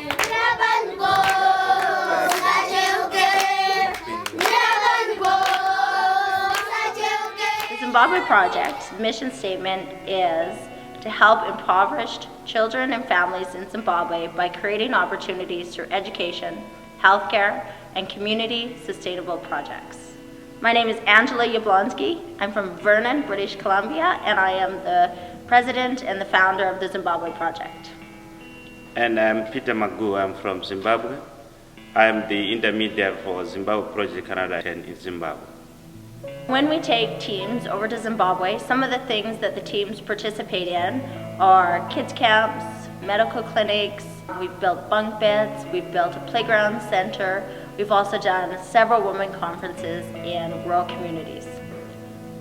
The Zimbabwe Project's mission statement is to help impoverished children and families in Zimbabwe by creating opportunities through education, healthcare, and community sustainable projects. My name is Angela Yablonsky. I'm from Vernon, British Columbia, and I am the president and the founder of the Zimbabwe Project. And I'm Peter Magoo. I'm from Zimbabwe. I'm the intermediary for ZIMBABWE Project Canada in Zimbabwe. When we take teams over to Zimbabwe, some of the things that the teams participate in are kids camps, medical clinics, we've built bunk beds, we've built a playground center, we've also done several women conferences in rural communities.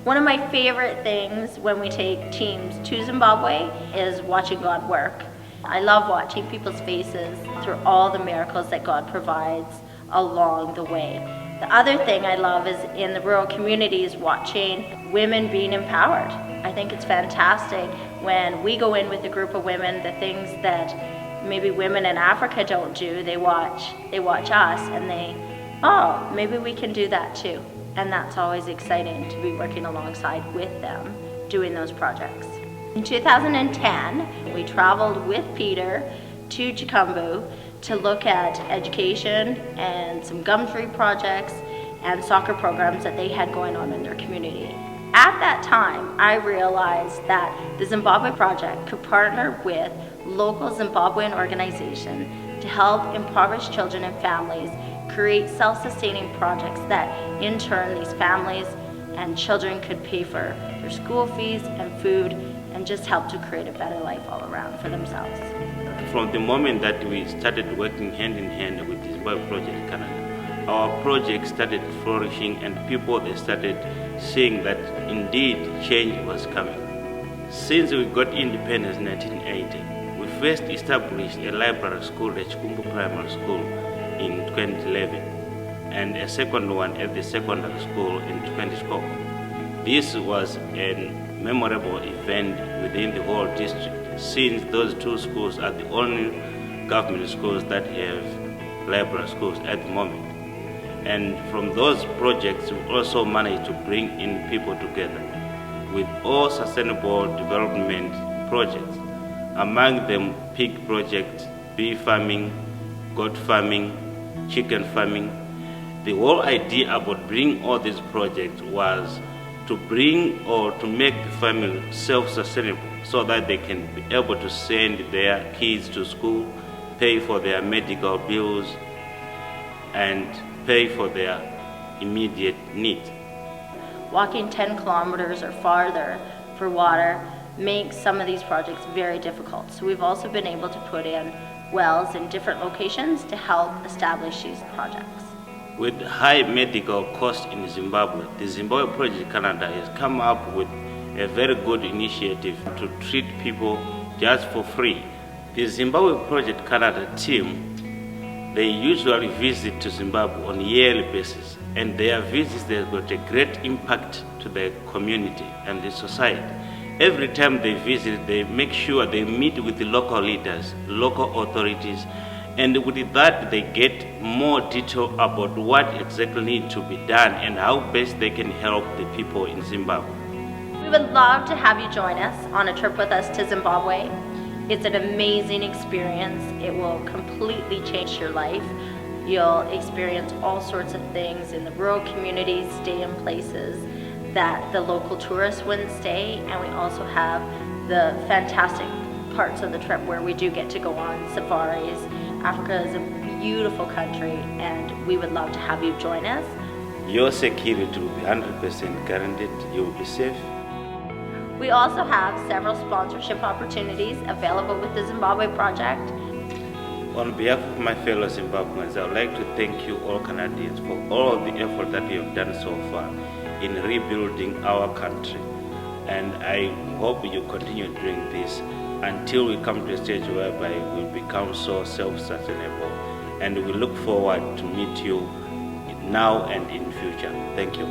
One of my favorite things when we take teams to Zimbabwe is watching God work. I love watching people's faces through all the miracles that God provides along the way. The other thing I love is in the rural communities watching women being empowered. I think it's fantastic when we go in with a group of women, the things that maybe women in Africa don't do, they watch us and oh, maybe we can do that too. And that's always exciting to be working alongside with them doing those projects. In 2010, we traveled with Peter to Chikambu to look at education and some gum tree projects and soccer programs that they had going on in their community. At that time, I realized that the Zimbabwe Project could partner with local Zimbabwean organizations to help impoverished children and families create self-sustaining projects that in turn these families and children could pay for their school fees and food and just help to create a better life all around for themselves. From the moment that we started working hand in hand with the ZIMBABWE Project Canada, our project started flourishing and people they started seeing that indeed change was coming. Since we got independence in 1980, we first established a library school at Chikumbu Primary School in 2011 and a second one at the secondary school in 2012. This was a memorable event within the whole district, since those two schools are the only government schools that have library schools at the moment. And from those projects, we also managed to bring in people together with all sustainable development projects, among them pig projects, bee farming, goat farming, chicken farming. The whole idea about bringing all these projects was to bring or to make the family self-sustainable so that they can be able to send their kids to school, pay for their medical bills, and pay for their immediate needs. Walking 10 kilometers or farther for water makes some of these projects very difficult. So we've also been able to put in wells in different locations to help establish these projects. With high medical costs in Zimbabwe, the Zimbabwe Project Canada has come up with a very good initiative to treat people just for free. The Zimbabwe Project Canada team, they usually visit to Zimbabwe on a yearly basis, and their visits they've got a great impact to the community and the society. Every time they visit, they make sure they meet with the local leaders, local authorities, and with that they get more detail about what exactly needs to be done and how best they can help the people in Zimbabwe. We would love to have you join us on a trip with us to Zimbabwe. It's an amazing experience. It will completely change your life. You'll experience all sorts of things in the rural communities, stay in places that the local tourists wouldn't stay, and we also have the fantastic parts of the trip where we do get to go on safaris. Africa is a beautiful country and we would love to have you join us. Your security will be 100% guaranteed. You will be safe. We also have several sponsorship opportunities available with the Zimbabwe Project. On behalf of my fellow Zimbabweans, I would like to thank you all Canadians for all the effort that you have done so far in rebuilding our country. And I hope you continue doing this until we come to a stage whereby we become so self-sustainable. And we look forward to meet you now and in future. Thank you.